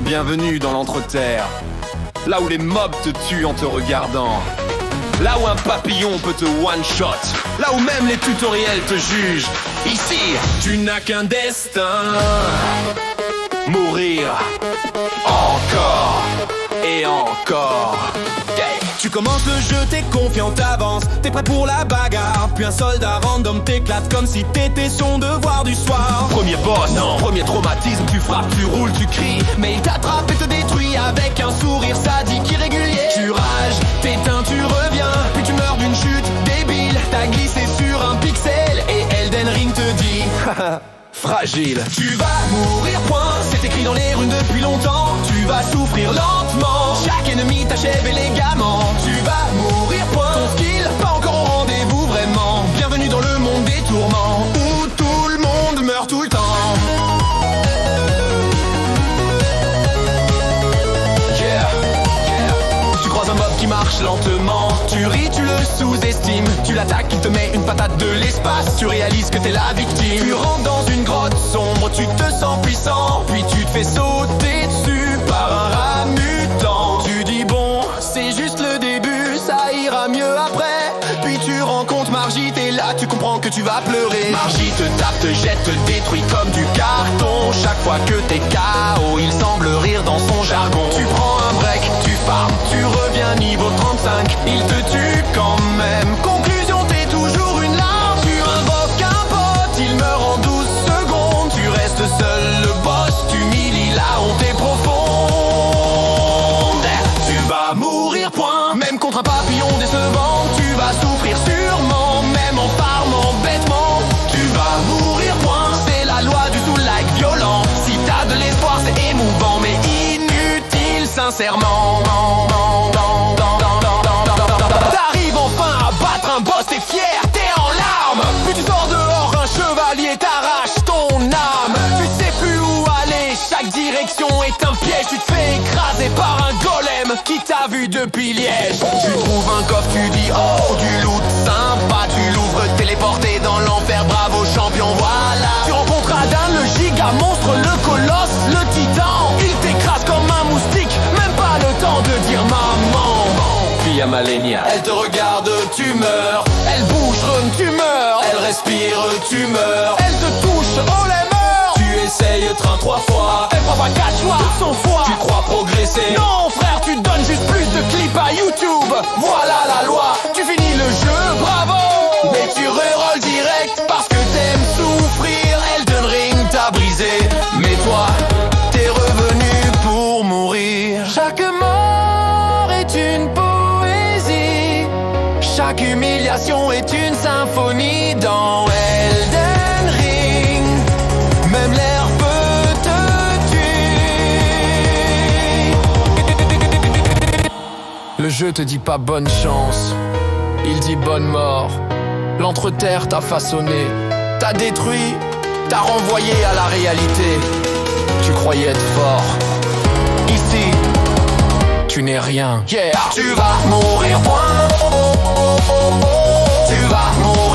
Bienvenue dans l'Entre-Terre, là où les mobs te tuent en te regardant, là où un papillon peut te one-shot, là où même les tutoriels te jugent. Ici, tu n'as qu'un destin, mourir encore et encore. Tu commences le jeu, t'es confiant, t'avances, t'es prêt pour la bagarre. Puis un soldat random t'éclate comme si t'étais son devoir du soir. Premier boss, non. Premier traumatisme, tu frappes, tu roules, tu cries, mais il t'attrape et te détruit avec un sourire sadique irrégulier. Tu rages, t'éteins, tu reviens, puis tu meurs d'une chute débile. T'as glissé sur un pixel et Elden Ring te dit fragile. Tu vas mourir, point, c'est écrit dans les runes depuis longtemps. Tu vas souffrir lentement, chaque ennemi t'achève élégamment. Tu vas mourir, point, ton skill pas encore au rendez-vous vraiment. Bienvenue dans le monde des tourments, où tout le monde meurt tout le temps. Tu croises un mob qui marche lentement, tu ris, tu le sous-estimes, tu l'attaques, il te met une patate de l'espace, tu réalises que t'es la victime. Tu rentres dans une grotte sombre, tu te sens puissant, puis tu te fais sauter dessus par un rat mutant. Tu dis bon, c'est juste le début, ça ira mieux après. Puis tu rencontres Margit et là tu comprends que tu vas pleurer. Margit te tape, te jette, te détruit comme du carton. Chaque fois que t'es KO, il semble rire dans son jargon. Tu prends un break, tu farmes, tu reviens niveau 35. Il te tue quand même. Conclusion, t'es toujours une larme. Tu invoques un pote, il meurt en 12 secondes. Tu restes seul, le boss t'humilie, la honte est profonde. Tu vas mourir, point. Même contre un papillon décevant, tu vas souffrir sûrement, même en farmant bêtement. Tu vas mourir, point. C'est la loi du soul-like violent. Si t'as de l'espoir, c'est émouvant, mais inutile, sincèrement. T'arrives enfin à battre un boss, t'es fier, t'es en larmes. Puis tu sors dehors, un chevalier t'arrache ton âme. Tu sais plus où aller, chaque direction est un piège. Tu te fais écraser par un golem qui t'a vu depuis Liège. Tu trouves un coffre, tu dis oh, du loot sympa. Tu l'ouvres, téléporté dans l'enfer, bravo champion, voilà. Tu rencontres Adam, le giga monstre, le colosse, le titan. Il t'écrase comme un moustique, même pas le temps de dire maman. Puis à Malenia, elle te regarde, tu meurs. Elle bouge, tu meurs. Elle respire, tu meurs. Elle te touche, oh les morts. Tu essayes train 3 fois. Elle prend pas 4 choix, son foie. Tu crois progresser? Non frère, tu donnes juste plus de clips à YouTube. Voilà la loi, tu finis le jeu, bravo. Mais tu rerolles direct parce que t'aimes souffrir. Elden Ring t'a brisé, mais toi, t'es revenu pour mourir. Chaque mort est une poésie, chaque humiliation est une symphonie dans Elden Ring. Même l'air peut te tuer. Le jeu te dit pas bonne chance, il dit bonne mort. L'Entre-Terre t'a façonné, t'a détruit, t'a renvoyé à la réalité. Tu croyais être fort, ici tu n'es rien. Yeah. Tu vas mourir, point. Tu vas mourir.